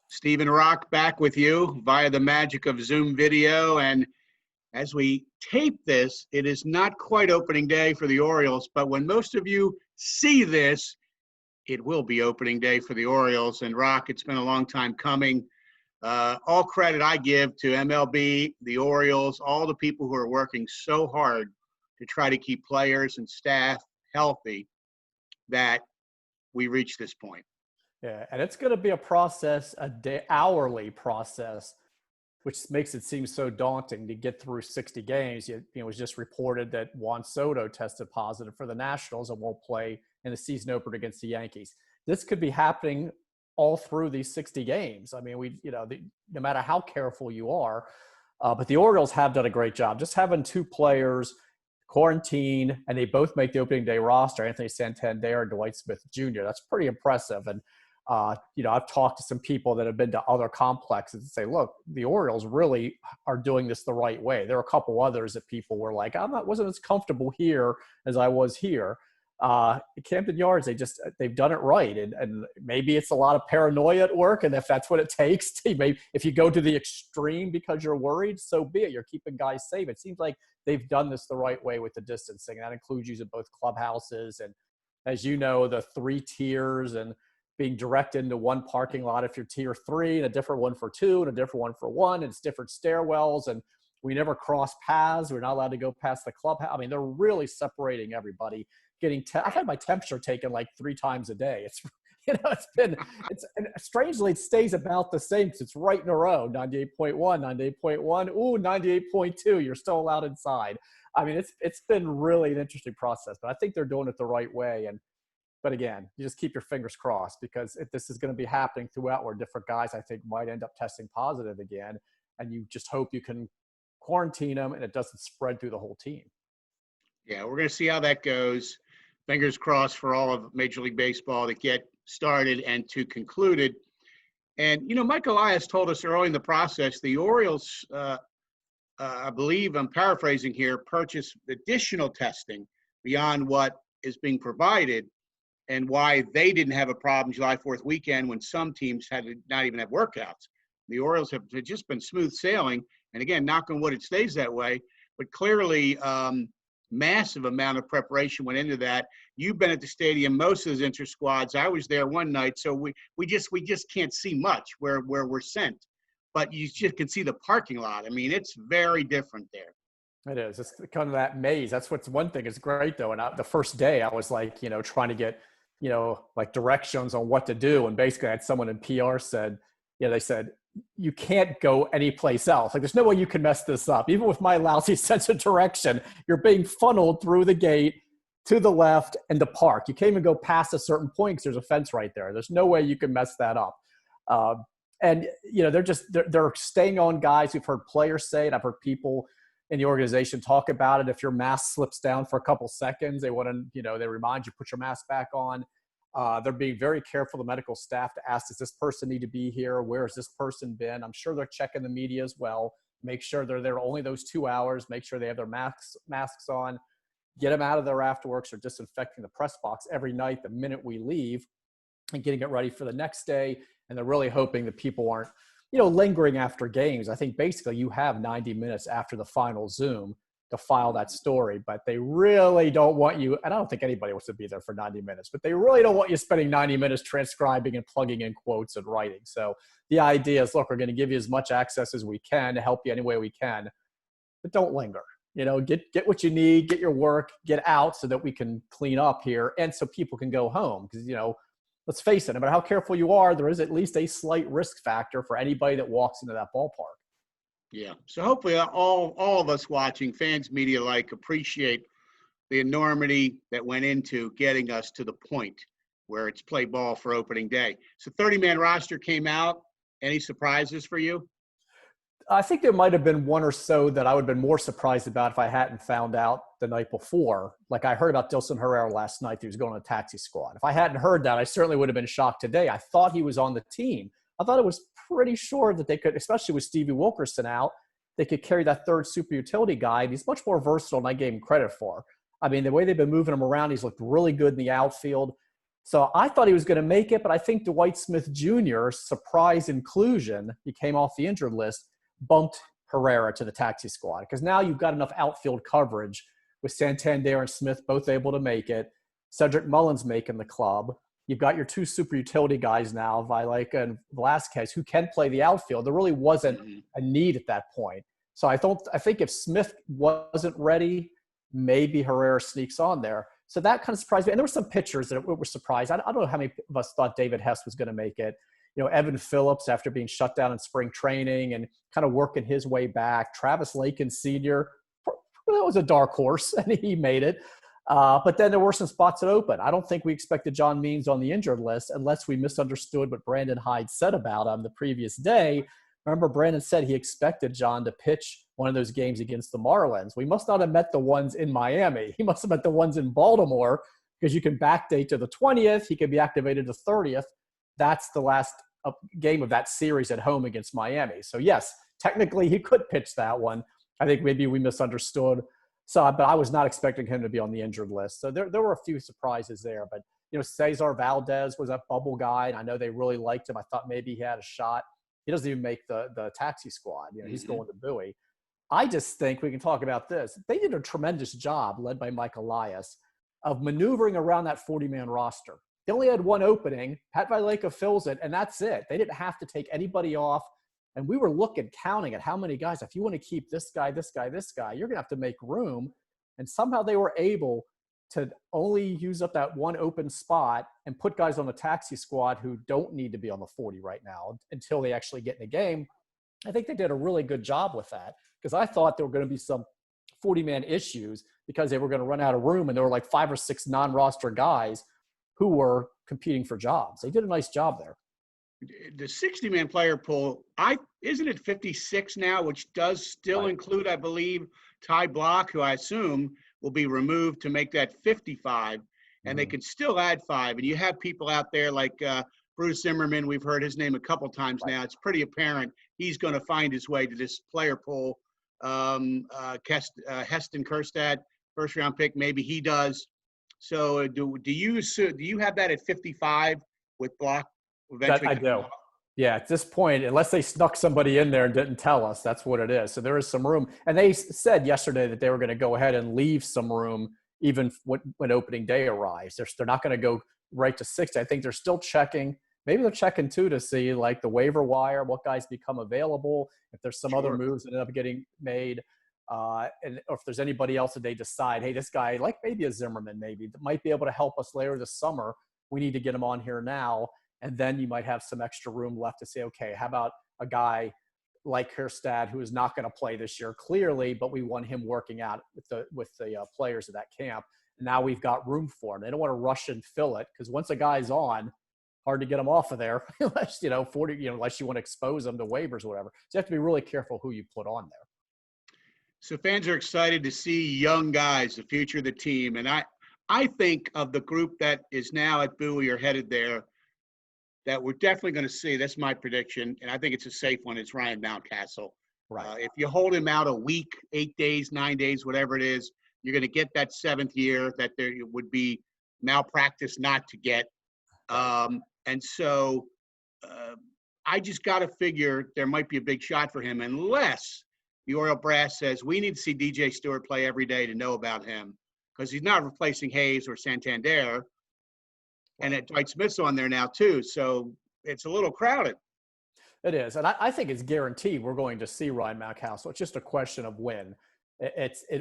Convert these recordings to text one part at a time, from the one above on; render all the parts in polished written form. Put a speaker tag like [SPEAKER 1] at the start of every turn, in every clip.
[SPEAKER 1] Stephen Roch back with you via the magic of Zoom video. And as we tape this, it is not quite opening day for the Orioles, but when most of you see this, it will be opening day for the Orioles. And Roch, it's been a long time coming. All credit I give to MLB, the Orioles, all the people who are working so hard to try to keep players and staff healthy that we reach this point.
[SPEAKER 2] Yeah, and it's going to be a process, hourly process, which makes it seem so daunting to get through 60 games. It was just reported that Juan Soto tested positive for the Nationals and won't play in the season opener against the Yankees. This could be happening all through these 60 games. I mean, no matter how careful you are, but the Orioles have done a great job. Just having two players quarantine and they both make the opening day roster, Anthony Santander and Dwight Smith Jr. That's pretty impressive. And I've talked to some people that have been to other complexes and say, look, the Orioles really are doing this the right way. There are a couple others that people were like, wasn't as comfortable here as I was here. At Camden Yards, they've done it right. And maybe it's a lot of paranoia at work. And if that's what it takes if you go to the extreme because you're worried, so be it. You're keeping guys safe. It seems like they've done this the right way with the distancing. And that includes using both clubhouses and, as you know, the 3 tiers and being directed into one parking lot if you're tier 3 and a different one for 2 and a different one for 1. And it's different stairwells. And we never cross paths. We're not allowed to go past the clubhouse. I mean, they're really separating everybody. I've had my temperature taken like 3 times a day. And strangely, it stays about the same because it's right in a row, 98.1, 98.1, ooh, 98.2, you're still allowed inside. I mean, it's been really an interesting process, but I think they're doing it the right way. But again, you just keep your fingers crossed because if this is going to be happening throughout where different guys, I think, might end up testing positive again, and you just hope you can quarantine them and it doesn't spread through the whole team.
[SPEAKER 1] Yeah, we're going to see how that goes. Fingers crossed for all of Major League Baseball to get started and to concluded. And, Mike Elias told us early in the process, the Orioles, I believe, I'm paraphrasing here, purchased additional testing beyond what is being provided, and why they didn't have a problem July 4th weekend when some teams had to not even have workouts. The Orioles have just been smooth sailing. And again, knock on wood, it stays that way. But clearly, massive amount of preparation went into that. You've been at the stadium, most of those inter-squads. I was there one night, so we just can't see much where we're sent. But you just can see the parking lot. I mean, it's very different there.
[SPEAKER 2] It is. It's kind of that maze. That's what's one thing. It's great, though. And the first day, I was like, trying to get, like directions on what to do. And basically, I had someone in PR said, they said, you can't go anyplace else. Like, there's no way you can mess this up. Even with my lousy sense of direction, you're being funneled through the gate to the left and the park. You can't even go past a certain point because there's a fence right there. There's no way you can mess that up. And, they're staying on guys. We've heard players say it. I've heard people in the organization talk about it. If your mask slips down for a couple seconds, they want to, they remind you, put your mask back on. They're being very careful, the medical staff, to ask, does this person need to be here? Where has this person been? I'm sure they're checking the media as well. Make sure they're there only those 2 hours. Make sure they have their masks on. Get them out of there afterwards, or disinfecting the press box every night the minute we leave and getting it ready for the next day. And they're really hoping that people aren't, lingering after games. I think basically you have 90 minutes after the final Zoom to file that story, but they really don't want you, and I don't think anybody wants to be there for 90 minutes, but they really don't want you spending 90 minutes transcribing and plugging in quotes and writing. So the idea is, look, we're going to give you as much access as we can to help you any way we can, but don't linger. Get what you need, get your work, get out so that we can clean up here and so people can go home. Because, let's face it, no matter how careful you are, there is at least a slight risk factor for anybody that walks into that ballpark.
[SPEAKER 1] Yeah. So hopefully all of us watching, fans, media alike, appreciate the enormity that went into getting us to the point where it's play ball for opening day. So 30-man roster came out. Any surprises for you?
[SPEAKER 2] I think there might have been one or so that I would have been more surprised about if I hadn't found out the night before. Like, I heard about Dilson Herrera last night. He was going on a taxi squad. If I hadn't heard that, I certainly would have been shocked today. I thought he was on the team. I thought it was pretty sure that they could, especially with Stevie Wilkerson out, they could carry that third super utility guy. And he's much more versatile than I gave him credit for. I mean, the way they've been moving him around, he's looked really good in the outfield. So I thought he was going to make it, but I think Dwight Smith Jr.'s surprise inclusion, he came off the injured list, bumped Herrera to the taxi squad because now you've got enough outfield coverage with Santander and Smith both able to make it. Cedric Mullins making the club. You've got your two super utility guys now, Vileka and Velasquez, who can play the outfield. There really wasn't a need at that point. So I think if Smith wasn't ready, maybe Herrera sneaks on there. So that kind of surprised me. And there were some pitchers that were surprised. I don't know how many of us thought David Hess was going to make it. Evan Phillips, after being shut down in spring training and kind of working his way back. Travis Lakin Sr., that was a dark horse, and he made it. But then there were some spots that open. I don't think we expected John Means on the injured list unless we misunderstood what Brandon Hyde said about him the previous day. Remember, Brandon said he expected John to pitch one of those games against the Marlins. We must not have met the ones in Miami. He must have met the ones in Baltimore because you can backdate to the 20th. He could be activated to 30th. That's the last game of that series at home against Miami. So, yes, technically he could pitch that one. I think maybe we misunderstood. But I was not expecting him to be on the injured list. So there were a few surprises there. But, Cesar Valdez was a bubble guy, and I know they really liked him. I thought maybe he had a shot. He doesn't even make the taxi squad. He's going to Bowie. I just think we can talk about this. They did a tremendous job, led by Mike Elias, of maneuvering around that 40-man roster. They only had one opening. Pat Vileka fills it, and that's it. They didn't have to take anybody off. And we were counting at how many guys. If you want to keep this guy, this guy, this guy, you're going to have to make room. And somehow they were able to only use up that one open spot and put guys on the taxi squad who don't need to be on the 40 right now until they actually get in a game. I think they did a really good job with that because I thought there were going to be some 40-man issues because they were going to run out of room and there were like 5 or 6 non-roster guys who were competing for jobs. They did a nice job there.
[SPEAKER 1] The 60-man player pool, isn't it 56 now, which does still include, I believe, Ty Block, who I assume will be removed to make that 55, and they can still add 5. And you have people out there like Bruce Zimmerman. We've heard his name a couple times now. It's pretty apparent he's going to find his way to this player pool. Heston Kjerstad, first-round pick, maybe he does. So do you have that at 55 with Block?
[SPEAKER 2] I do. Yeah, at this point, unless they snuck somebody in there and didn't tell us, that's what it is. So there is some room. And they said yesterday that they were going to go ahead and leave some room even when opening day arrives. They're not going to go right to 60. I think they're still checking. Maybe they're checking, too, to see, like, the waiver wire, what guys become available, if there's some other moves that end up getting made, or if there's anybody else that they decide, hey, this guy, like maybe a Zimmerman maybe, that might be able to help us later this summer. We need to get him on here now. And then you might have some extra room left to say, okay, how about a guy like Kjerstad who is not going to play this year clearly, but we want him working out with the players of that camp. Now we've got room for him. They don't want to rush and fill it because once a guy's on, hard to get him off of there unless unless you want to expose them to waivers or whatever. So you have to be really careful who you put on there.
[SPEAKER 1] So fans are excited to see young guys, the future of the team, and I think of the group that is now at Bowie or headed there, that we're definitely going to see. That's my prediction, and I think it's a safe one. It's Ryan Mountcastle.
[SPEAKER 2] Right.
[SPEAKER 1] If you hold him out a week, 8 days, 9 days, whatever it is, you're going to get that 7th year that there would be malpractice not to get. And so I just got to figure there might be a big shot for him unless the Oriole brass says we need to see DJ Stewart play every day to know about him because he's not replacing Hayes or Santander. And Dwight Smith's on there now, too. So it's a little crowded.
[SPEAKER 2] It is. And I think it's guaranteed we're going to see Ryan Mountcastle. It's just a question of when.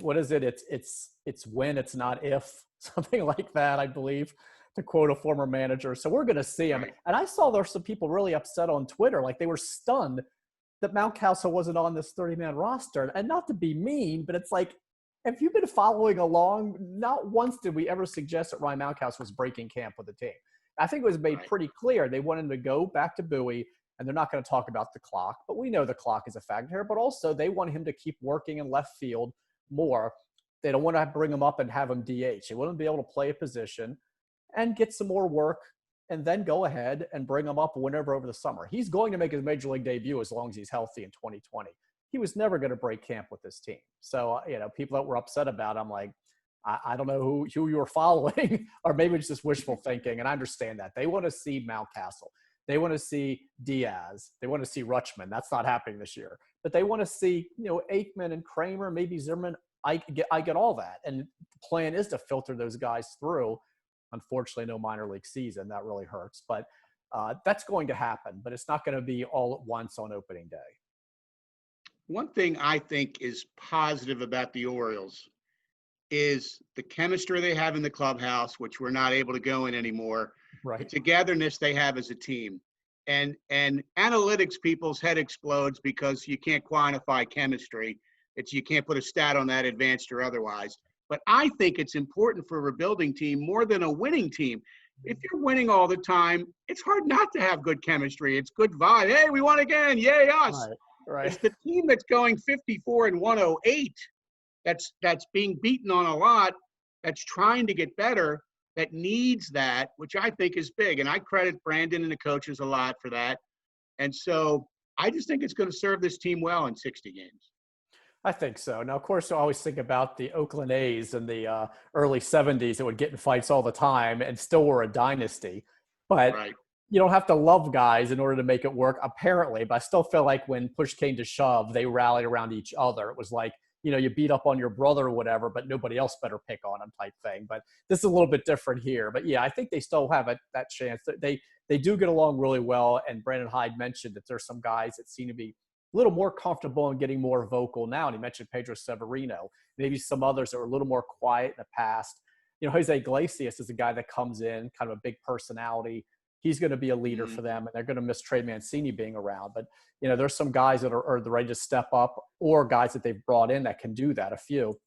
[SPEAKER 2] What is it? It's when, it's not if, something like that, I believe, to quote a former manager. So we're going to see him. Right. And I saw there were some people really upset on Twitter. Like they were stunned that Mountcastle wasn't on this 30-man roster. And not to be mean, but it's like, if you've been following along, not once did we ever suggest that Ryan Mountcastle was breaking camp with the team. I think it was made pretty clear they wanted him to go back to Bowie, and they're not going to talk about the clock, but we know the clock is a factor here, but also they want him to keep working in left field more. They don't want to bring him up and have him DH. They want him to be able to play a position and get some more work and then go ahead and bring him up whenever over the summer. He's going to make his major league debut as long as he's healthy in 2020. He was never going to break camp with this team. So, people that were upset about it, I'm like, I don't know who you were following, or maybe it's just wishful thinking. And I understand that. They want to see Mountcastle. They want to see Diaz. They want to see Rutschman. That's not happening this year. But they want to see, Aikman and Kramer, maybe Zimmerman. I get all that. And the plan is to filter those guys through. Unfortunately, no minor league season. That really hurts. But that's going to happen. But it's not going to be all at once on opening day.
[SPEAKER 1] One thing I think is positive about the Orioles is the chemistry they have in the clubhouse, which we're not able to go in anymore.
[SPEAKER 2] Right.
[SPEAKER 1] The togetherness they have as a team. And analytics people's head explodes because you can't quantify chemistry. You can't put a stat on that, advanced or otherwise. But I think it's important for a rebuilding team more than a winning team. If you're winning all the time, it's hard not to have good chemistry. It's good vibe. Hey, we won again. Yay, us.
[SPEAKER 2] Right.
[SPEAKER 1] It's the team that's going 54 and 108 that's being beaten on a lot, that's trying to get better, that needs that, which I think is big. And I credit Brandon and the coaches a lot for that. And so I just think it's going to serve this team well in 60 games.
[SPEAKER 2] I think so. Now, of course, I always think about the Oakland A's in the early 70s that would get in fights all the time and still were a dynasty. But
[SPEAKER 1] right.
[SPEAKER 2] You don't have to love guys in order to make it work, apparently. But I still feel like when push came to shove, they rallied around each other. It was like, you beat up on your brother or whatever, but nobody else better pick on him type thing. But this is a little bit different here. But, yeah, I think they still have that chance. They do get along really well. And Brandon Hyde mentioned that there's some guys that seem to be a little more comfortable and getting more vocal now. And he mentioned Pedro Severino, maybe some others that were a little more quiet in the past. Jose Iglesias is a guy that comes in, kind of a big personality. He's going to be a leader for them, and they're going to miss Trey Mancini being around. But, there's some guys that are ready to step up, or guys that they've brought in that can do that, a few.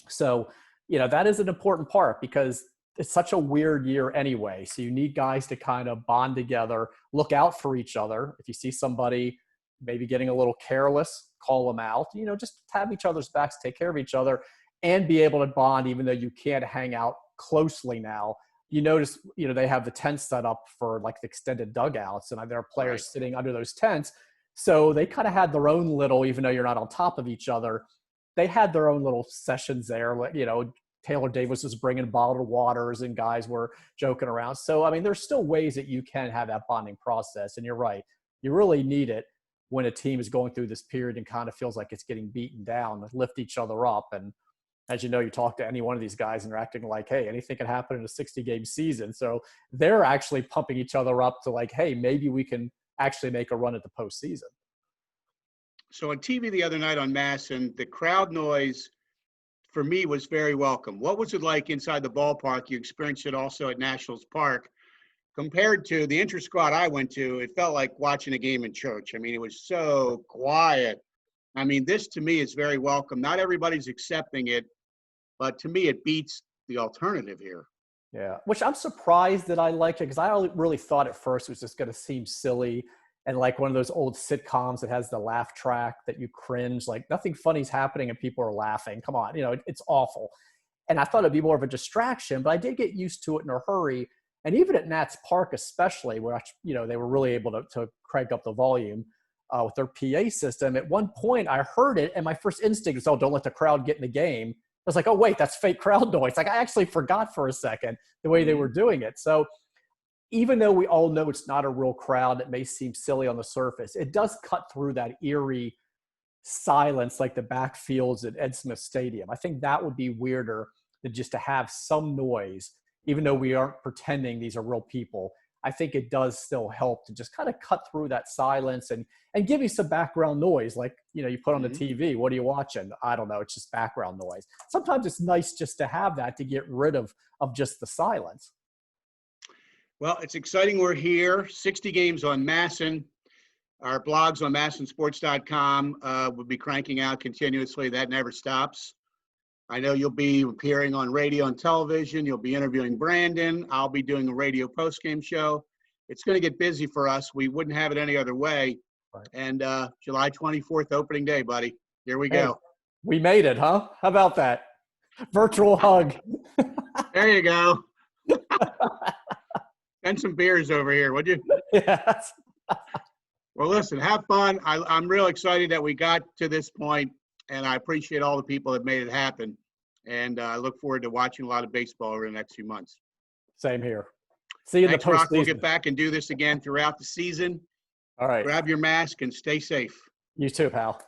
[SPEAKER 2] So, that is an important part because it's such a weird year anyway. So you need guys to kind of bond together, look out for each other. If you see somebody maybe getting a little careless, call them out, just have each other's backs, take care of each other, and be able to bond even though you can't hang out closely now. You notice, they have the tents set up for like the extended dugouts, and there are players sitting under those tents. So they kind of had their own little, even though you're not on top of each other, they had their own little sessions there. Taylor Davis was bringing bottled waters and guys were joking around. So, I mean, there's still ways that you can have that bonding process. And you're right. You really need it when a team is going through this period and kind of feels like it's getting beaten down, lift each other up. And as you know, you talk to any one of these guys and they're acting like, hey, anything can happen in a 60-game season. So they're actually pumping each other up to like, hey, maybe we can actually make a run at the postseason.
[SPEAKER 1] So on TV the other night on Masson, the crowd noise for me was very welcome. What was it like inside the ballpark? You experienced it also at Nationals Park. Compared to the inter-squad I went to, it felt like watching a game in church. I mean, it was so quiet. I mean, this to me is very welcome. Not everybody's accepting it, but to me it beats the alternative here.
[SPEAKER 2] Yeah, which I'm surprised that I liked it because I really thought at first it was just going to seem silly and like one of those old sitcoms that has the laugh track that you cringe, like nothing funny's happening and people are laughing. Come on, it's awful. And I thought it'd be more of a distraction, but I did get used to it in a hurry. And even at Nats Park especially, where they were really able to crank up the volume with their PA system. At one point I heard it and my first instinct was, oh, don't let the crowd get in the game. I was like, oh, wait, that's fake crowd noise. Like I actually forgot for a second the way they were doing it. So even though we all know it's not a real crowd, it may seem silly on the surface, it does cut through that eerie silence like the backfields at Ed Smith Stadium. I think that would be weirder than just to have some noise, even though we aren't pretending these are real people. I think it does still help to just kind of cut through that silence and give you some background noise. Like, you put on the TV, what are you watching? I don't know. It's just background noise. Sometimes it's nice just to have that to get rid of just the silence.
[SPEAKER 1] Well, it's exciting. We're here. 60 games on Masson. Our blogs on massonsports.com will be cranking out continuously. That never stops. I know you'll be appearing on radio and television. You'll be interviewing Brandon. I'll be doing a radio postgame show. It's going to get busy for us. We wouldn't have it any other way. Right. And July 24th, opening day, buddy. Here we go.
[SPEAKER 2] We made it, huh? How about that? Virtual hug.
[SPEAKER 1] There you go. Send some beers over here, would you?
[SPEAKER 2] Yes.
[SPEAKER 1] Well, listen, have fun. I'm real excited that we got to this point, and I appreciate all the people that made it happen. And I look forward to watching a lot of baseball over the next few months.
[SPEAKER 2] Same here. See you in the
[SPEAKER 1] Thanks, Roch. We'll
[SPEAKER 2] postseason.
[SPEAKER 1] get back and do this again throughout the season.
[SPEAKER 2] All right.
[SPEAKER 1] Grab your mask and stay safe.
[SPEAKER 2] You too, pal.